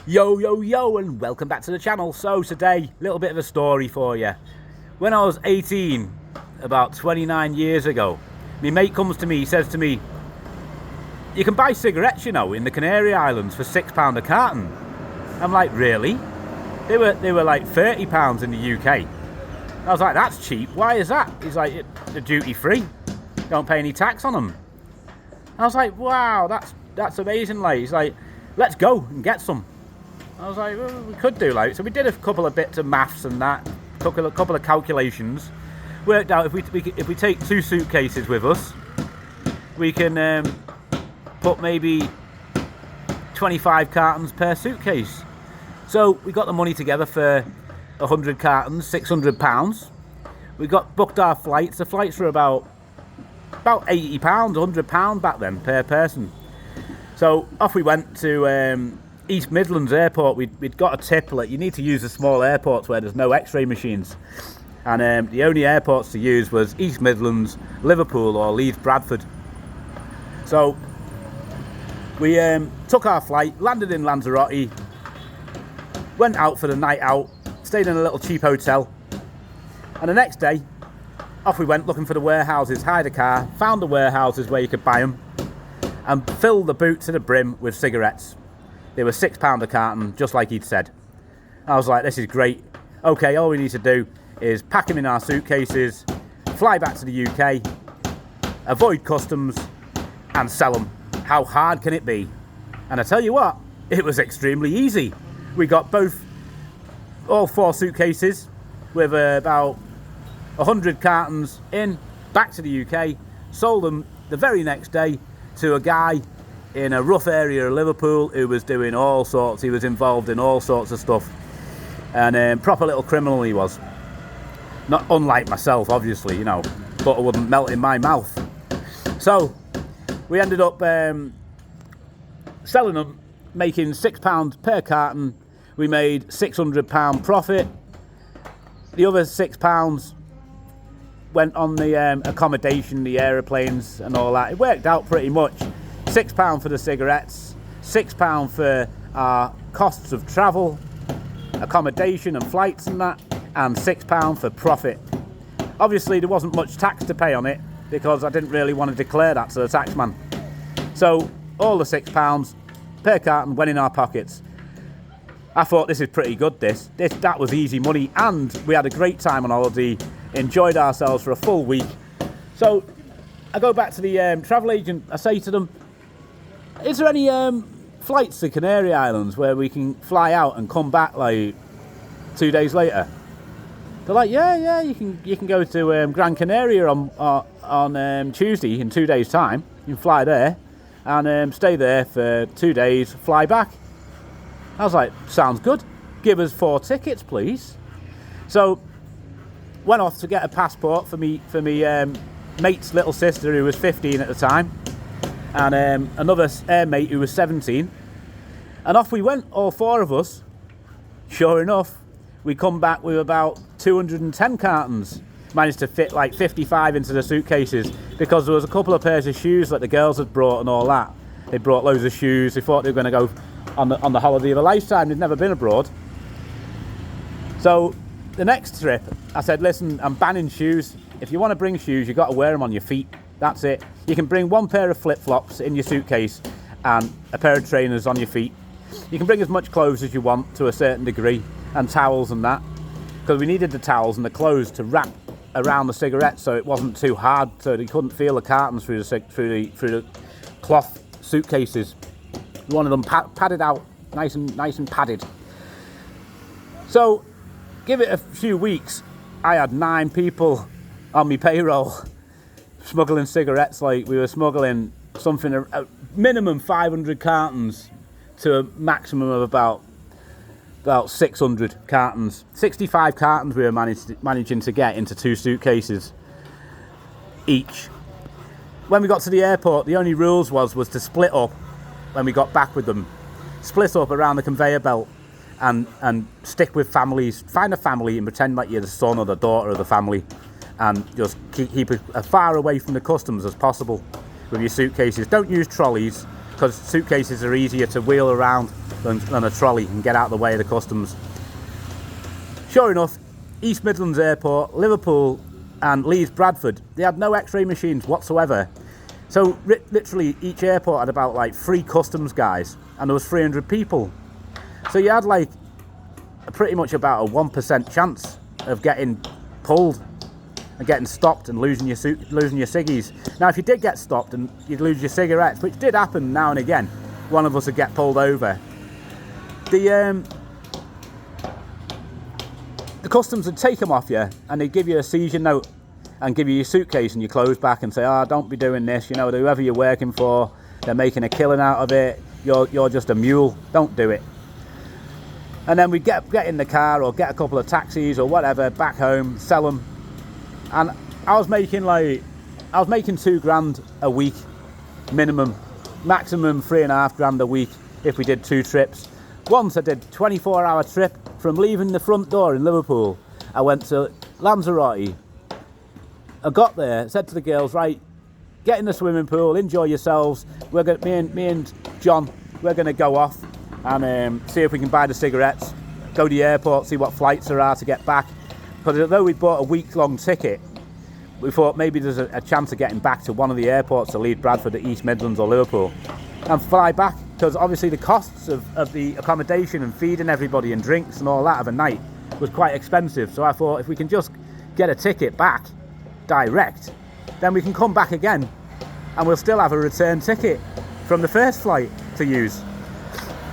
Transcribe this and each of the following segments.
Yo, and welcome back to the channel. So today, a little bit of a story for you. When I was 18, about 29 years ago, my mate comes to me, he says to me, you can buy cigarettes, you know, in the Canary Islands for £6 a carton. I'm like, really? They were like £30 in the UK. I was like, that's cheap. Why is that? He's like, they're duty free. Don't pay any tax on them. I was like, wow, that's amazing. Like, he's like, let's go and get some. I was like, well, we could do like, so we did a couple of bits of maths and that, took a couple of calculations, worked out if we take 2 suitcases with us, we can put maybe 25 cartons per suitcase. So we got the money together for 100 cartons, £600. We booked our flights. The flights were about £80, £100 back then per person. So off we went to East Midlands Airport. We'd got a tip, like, you need to use the small airports where there's no x-ray machines. And the only airports to use was East Midlands, Liverpool or Leeds Bradford. So we took our flight, landed in Lanzarote, went out for the night out, stayed in a little cheap hotel. And the next day, off we went looking for the warehouses, hired a car, found the warehouses where you could buy them, and filled the boot to the brim with cigarettes. They were £6 a carton, just like he'd said. I was like, this is great. Okay, all we need to do is pack them in our suitcases, fly back to the UK, avoid customs, and sell them. How hard can it be? And I tell you what, it was extremely easy. We got all 4 suitcases with about 100 cartons in, back to the UK, sold them the very next day to a guy in a rough area of Liverpool who was doing all sorts. He was involved in all sorts of stuff, and proper little criminal he was. Not unlike myself, obviously, you know, butter wouldn't melt in my mouth. So we ended up selling them, making £6 per carton. We made £600 profit. The other £6 went on the accommodation, the aeroplanes and all that. It worked out pretty much. £6 for the cigarettes, £6 for our costs of travel, accommodation and flights and that, and £6 for profit. Obviously there wasn't much tax to pay on it because I didn't really want to declare that to the taxman. So all the £6 per carton went in our pockets. I thought, this is pretty good, that was easy money, and we had a great time on holiday, enjoyed ourselves for a full week. So I go back to the travel agent, I say to them, is there any flights to Canary Islands where we can fly out and come back like 2 days later? They're like, yeah, you can go to Gran Canaria on Tuesday in 2 days' time. You can fly there and stay there for 2 days, fly back. I was like, sounds good. Give us 4 tickets, please. So went off to get a passport for me mate's little sister who was 15 at the time, and another mate who was 17, and off we went, all 4 of us. Sure enough, we come back with about 210 cartons. Managed to fit like 55 into the suitcases because there was a couple of pairs of shoes that the girls had brought and all that. They brought loads of shoes. They thought they were going to go on the holiday of a lifetime. They'd never been abroad. So the next trip, I said, listen, I'm banning shoes. If you want to bring shoes, you've got to wear them on your feet. That's it. You can bring 1 pair of flip-flops in your suitcase and a pair of trainers on your feet. You can bring as much clothes as you want to a certain degree, and towels and that, because we needed the towels and the clothes to wrap around the cigarettes so it wasn't too hard, so they couldn't feel the cartons through the cloth suitcases. We wanted them padded out, nice and padded. So give it a few weeks, I had 9 people on my payroll smuggling cigarettes. Like, we were smuggling something, a minimum 500 cartons to a maximum of about 600 cartons. 65 cartons we were managing to get into 2 suitcases each. When we got to the airport, the only rules was to split up when we got back with them. Split up around the conveyor belt and stick with families. Find a family and pretend like you're the son or the daughter of the family, and just keep as far away from the customs as possible with your suitcases. Don't use trolleys. because suitcases are easier to wheel around than a trolley and get out of the way of the customs. Sure enough, East Midlands Airport, Liverpool and Leeds Bradford, they had no x-ray machines whatsoever. So literally each airport had about like 3 customs guys, and there was 300 people. So you had like pretty much about a 1% chance of getting pulled and getting stopped and losing your ciggies. Now if you did get stopped and you'd lose your cigarettes, which did happen now and again, one of us would get pulled over. The customs would take them off you and they'd give you a seizure note and give you your suitcase and your clothes back and say, oh, don't be doing this, you know, whoever you're working for, they're making a killing out of it, you're just a mule, don't do it. And then we'd get in the car or get a couple of taxis or whatever back home, sell them. And I was making £2,000 a week minimum, maximum £3,500 a week if we did 2 trips. Once I did a 24-hour trip from leaving the front door in Liverpool. I went to Lanzarote. I got there, said to the girls, right, get in the swimming pool, enjoy yourselves. Me and John, we're going to go off and see if we can buy the cigarettes, go to the airport, see what flights there are to get back. Because although we bought a week-long ticket, we thought maybe there's a chance of getting back to one of the airports to Leeds, Bradford, the East Midlands or Liverpool, and fly back, because obviously the costs of the accommodation and feeding everybody and drinks and all that of a night was quite expensive. So I thought if we can just get a ticket back direct, then we can come back again and we'll still have a return ticket from the first flight to use.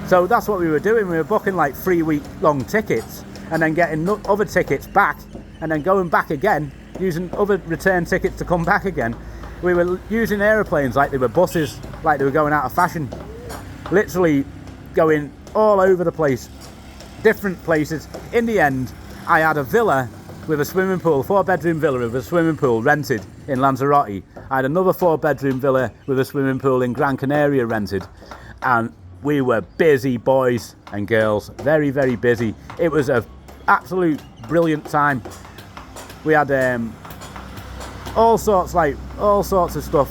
So that's what we were doing. We were booking like 3-week-long tickets and then getting other tickets back and then going back again, using other return tickets to come back again. We were using aeroplanes like they were buses, like they were going out of fashion. Literally going all over the place, different places. In the end, I had a villa with a swimming pool, 4-bedroom villa with a swimming pool rented in Lanzarote. I had another 4-bedroom villa with a swimming pool in Gran Canaria rented. And we were busy boys and girls, very, very busy. It was an absolute brilliant time. We had all sorts of stuff.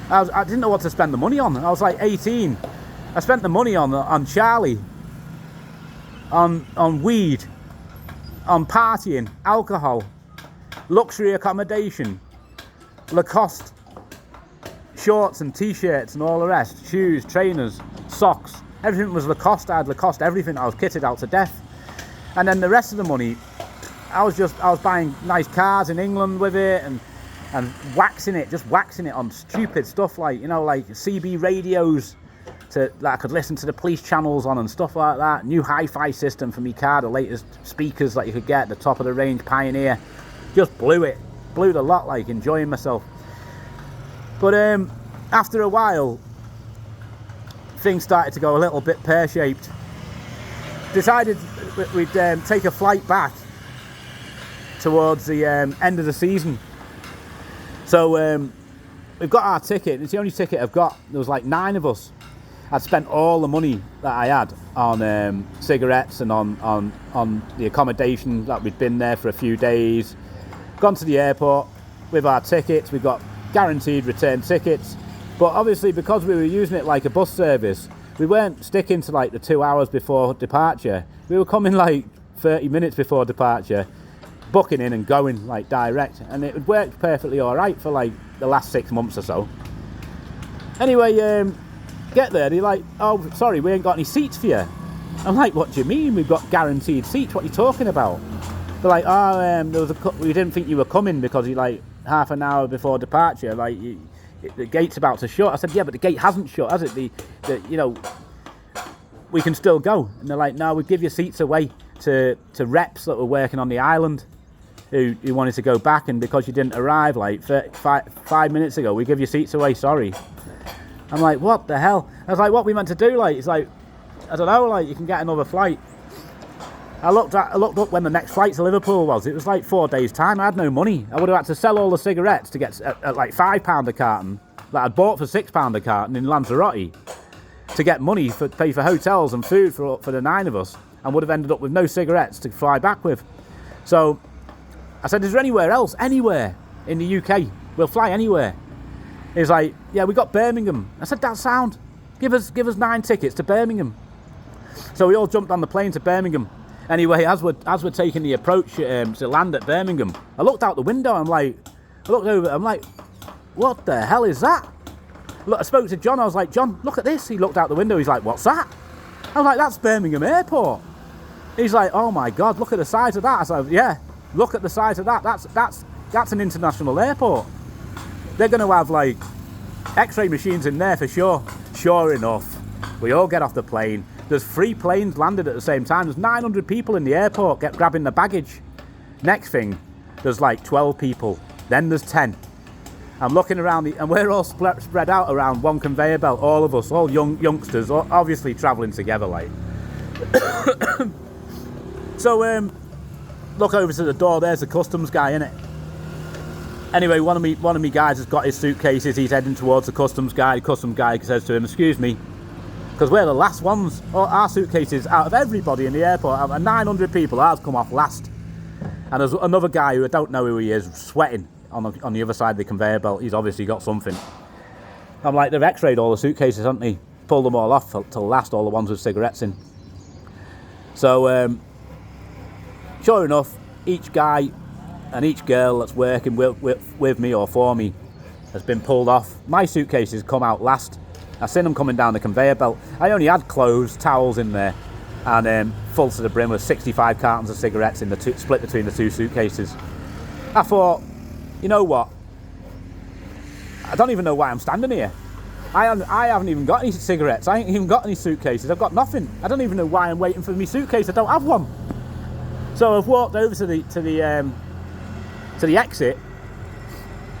I didn't know what to spend the money on. I was like 18. I spent the money on Charlie, on weed, on partying, alcohol, luxury accommodation, Lacoste shorts and t-shirts and all the rest, shoes, trainers, socks, everything was Lacoste. I had Lacoste everything. I was kitted out to death. And then the rest of the money, I was buying nice cars in England with it and waxing it on stupid stuff like, you know, like CB radios that I could listen to the police channels on and stuff like that. New hi-fi system for me car, the latest speakers that you could get, the top of the range Pioneer. Just blew the lot, like enjoying myself. But after a while, things started to go a little bit pear-shaped. Decided we'd take a flight back towards the end of the season. So we've got our ticket. It's the only ticket I've got. There was like 9 of us. I'd spent all the money that I had on cigarettes and on the accommodation that we'd been there for a few days. Gone to the airport with our tickets. We got guaranteed return tickets. But obviously, because we were using it like a bus service, we weren't sticking to like the 2 hours before departure. We were coming like 30 minutes before departure, booking in and going like direct, and it worked perfectly all right for like the last 6 months or so. Anyway, get there, they're like, oh, sorry, we ain't got any seats for you. I'm like, what do you mean we've got guaranteed seats? What are you talking about? They're like, oh, we didn't think you were coming because you like half an hour before departure, like the gate's about to shut. I said, yeah, but the gate hasn't shut, has it? You know, we can still go. And they're like, no, we give your seats away to reps that were working on the island who wanted to go back, and because you didn't arrive like 5 minutes ago, we give your seats away, sorry. I'm like, what the hell? I was like, what we meant to do? Like, it's like, I don't know, like you can get another flight. I looked up when the next flight to Liverpool was. It was like 4 days' time. I had no money. I would have had to sell all the cigarettes to get at like £5 a carton that I'd bought for £6 a carton in Lanzarote to get money to pay for hotels and food for the 9 of us, and would have ended up with no cigarettes to fly back with. So I said, is there anywhere else? Anywhere in the UK. We'll fly anywhere. He was like, yeah, we got Birmingham. I said, that's sound. Give us 9 tickets to Birmingham. So we all jumped on the plane to Birmingham. Anyway, as we're taking the approach to land at Birmingham, I looked out the window. I looked over. I'm like, what the hell is that? Look, I spoke to John. I was like, John, look at this. He looked out the window. He's like, what's that? I was like, that's Birmingham Airport. He's like, oh my God, look at the size of that. I said, yeah, look at the size of that. That's an international airport. They're going to have like X-ray machines in there for sure. Sure enough, we all get off the plane. There's 3 planes landed at the same time. There's 900 people in the airport grabbing the baggage. Next thing, there's like 12 people. Then there's 10. I'm looking around, and we're all spread out around one conveyor belt, all of us, all youngsters, obviously travelling together, like. So, look over to the door, there's the customs guy, innit? Anyway, one of me guys has got his suitcases, he's heading towards the customs guy. The customs guy says to him, excuse me, because we're the last ones, our suitcases, out of everybody in the airport, out of 900 people, ours come off last. And there's another guy who I don't know who he is, sweating on the other side of the conveyor belt. He's obviously got something. I'm like, they've x-rayed all the suitcases, haven't they? Pulled them all off till last, all the ones with cigarettes in. So, sure enough, each guy and each girl that's working with me or for me has been pulled off. My suitcases come out last. I've seen them coming down the conveyor belt. I only had clothes, towels in there, and full to the brim with 65 cartons of cigarettes in the split between the 2 suitcases. I thought, you know what? I don't even know why I'm standing here. I haven't even got any cigarettes. I ain't even got any suitcases. I've got nothing. I don't even know why I'm waiting for my suitcase. I don't have one. So I've walked over to the exit.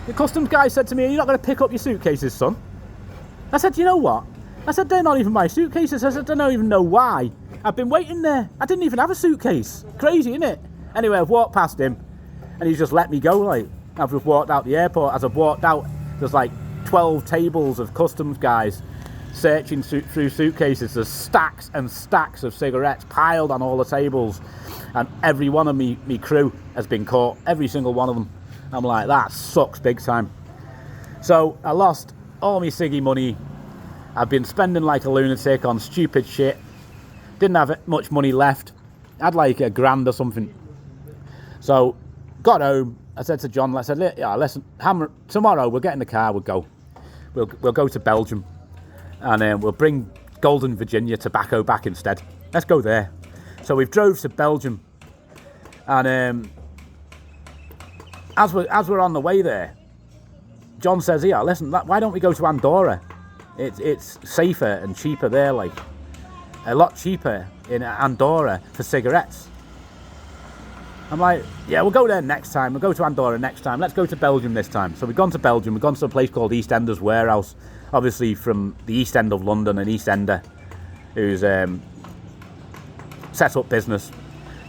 The customs guy said to me, "Are you not going to pick up your suitcases, son?" I said, "You know what?" I said, "They're not even my suitcases." I said, "I don't even know why. I've been waiting there. I didn't even have a suitcase. Crazy, isn't it?" Anyway, I've walked past him, and he's just let me go. Like, I've just walked out the airport. As I've walked out, there's like 12 tables of customs guys searching through suitcases. There's stacks and stacks of cigarettes piled on all the tables, and every one of me crew has been caught. Every single one of them. I'm like, that sucks big time. So I lost all my ciggy money. I've been spending like a lunatic on stupid shit. Didn't have much money left. Had like $1,000 or something. So got home. I said to John, I said, yeah, listen, tomorrow we'll get in the car, we'll go. We'll go to Belgium, and we'll bring Golden Virginia tobacco back instead. Let's go there. So we've drove to Belgium, and as we're on the way there, John says, yeah, listen, why don't we go to Andorra? It's safer and cheaper there, like a lot cheaper in Andorra for cigarettes. I'm like, yeah, we'll go there next time. We'll go to Andorra next time. Let's go to Belgium this time. So we've gone to Belgium. We've gone to a place called EastEnders Warehouse, obviously from the East End of London, an East Ender who's set up business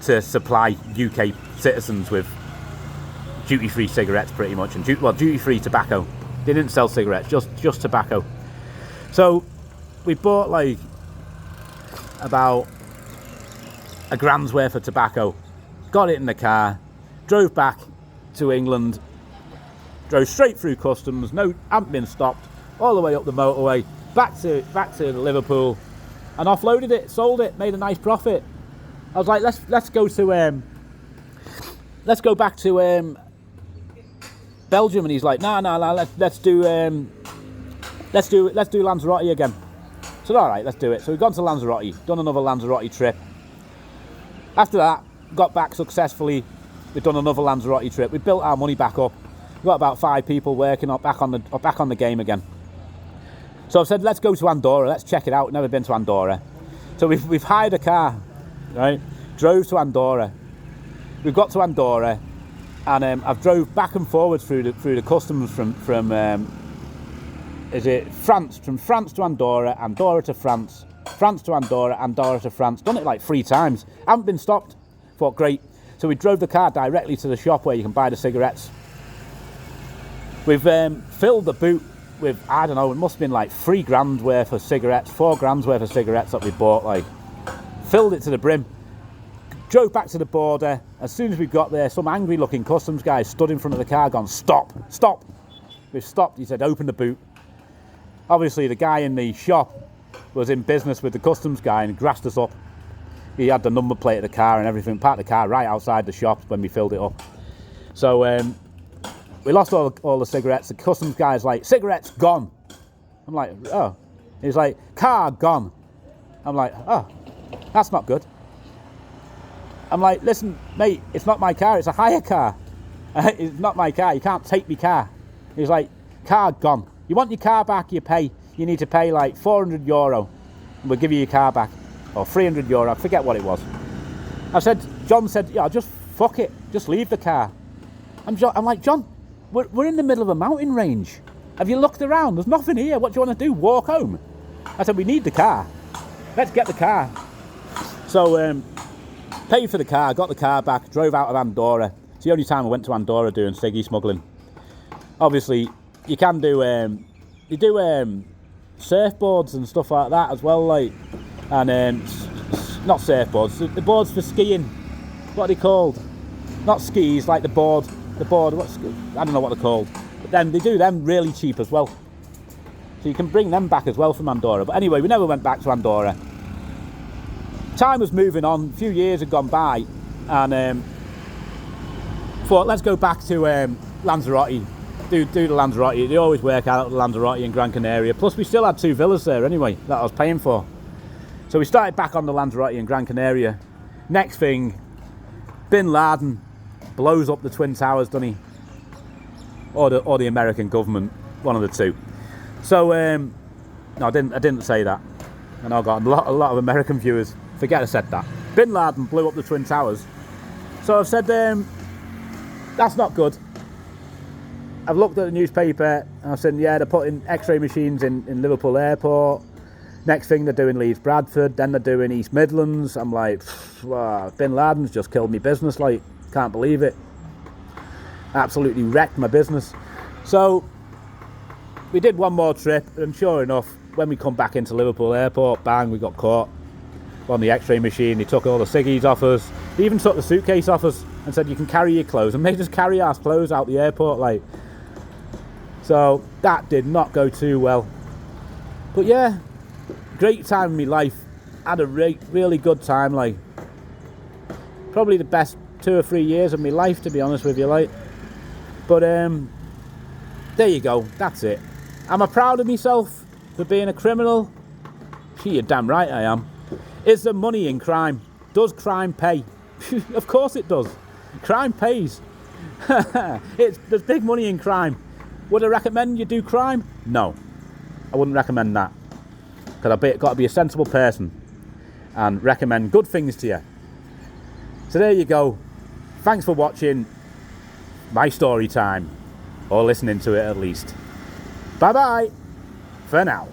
to supply UK citizens with duty-free cigarettes, pretty much, and duty-free tobacco. They didn't sell cigarettes, just tobacco. So we bought like about $1,000 worth of tobacco. Got it in the car, drove back to England, drove straight through customs, hadn't been stopped, all the way up the motorway, back to Liverpool, and offloaded it, sold it, made a nice profit. I was like, let's go back to Belgium, and he's like, no, let's do Lanzarote again. So all right, let's do it. So we've gone to Lanzarote, done another Lanzarote trip. After that, got back successfully. We've done another Lanzarote trip. We built our money back up. We've got about 5 people working back on the game again. So I've said, let's go to Andorra. Let's check it out. Never been to Andorra. So we've hired a car, right? Drove to Andorra. We've got to Andorra, and I've drove back and forwards through the customs from is it France? From France to Andorra, Andorra to France, France to Andorra, Andorra to France. Done it like 3 times. Haven't been stopped. Thought great. So we drove the car directly to the shop where you can buy the cigarettes. We've filled the boot with, I don't know, it must have been like $3,000 worth of cigarettes, $4,000 worth of cigarettes that we bought, like, filled it to the brim. Drove back to the border. As soon as we got there, some angry looking customs guy stood in front of the car gone, stop. We've stopped. He said, open the boot. Obviously the guy in the shop was in business with the customs guy and grassed us up. He had the number plate of the car and everything, parked the car right outside the shop when we filled it up. So we lost all the cigarettes. The customs guy's like, cigarettes gone. I'm like, oh. He's like, car gone. I'm like, oh, that's not good. I'm like, listen, mate, it's not my car, it's a hire car. It's not my car, you can't take my car. He's like, car gone. You want your car back, you need to pay like €400 and we'll give you your car back. Or €300, I forget what it was. John said, yeah, just fuck it, just leave the car. I'm like, John, we're in the middle of a mountain range. Have you looked around? There's nothing here, what do you want to do, walk home? I said, we need the car. Let's get the car. So, paid for the car, got the car back, drove out of Andorra. It's the only time I went to Andorra doing ciggy smuggling. Obviously, you can do, surfboards and stuff like that as well, like, and not surfboards, the boards for skiing. What are they called? Not skis, like the board. I don't know what they're called. But then they do them really cheap as well. So you can bring them back as well from Andorra. But anyway, we never went back to Andorra. Time was moving on, a few years had gone by, and thought, let's go back to Lanzarote, do the Lanzarote. They always work out at Lanzarote in Gran Canaria. Plus we still had 2 villas there anyway that I was paying for. So we started back on the Lanzarote in Gran Canaria. Next thing, Bin Laden blows up the Twin Towers, doesn't he? Or the American government, one of the two. So, no, I didn't say that. And I got a lot of American viewers. Forget I said that. Bin Laden blew up the Twin Towers. So I've said, that's not good. I've looked at the newspaper and I've said, yeah, they're putting X-ray machines in Liverpool Airport. Next thing they're doing Leeds Bradford, then they're doing East Midlands. I'm like, wow, Bin Laden's just killed me business, like, can't believe it. Absolutely wrecked my business. So we did one more trip, and sure enough, when we come back into Liverpool Airport, bang, we got caught on the X-ray machine. They took all the ciggies off us. They even took the suitcase off us and said, you can carry your clothes, and made us carry our clothes out the airport, like. So that did not go too well. But yeah, great time in my life. Had a really good time, like. Probably the best 2 or 3 years of my life, to be honest with you, like. But there you go, that's it. Am I proud of myself for being a criminal? You're damn right I am. Is there money in crime? Does crime pay? Of course it does. Crime pays. There's big money in crime. Would I recommend you do crime? No, I wouldn't recommend that. Because I've got to be a sensible person and recommend good things to you. So there you go. Thanks for watching my story time, or listening to it at least. Bye bye for now.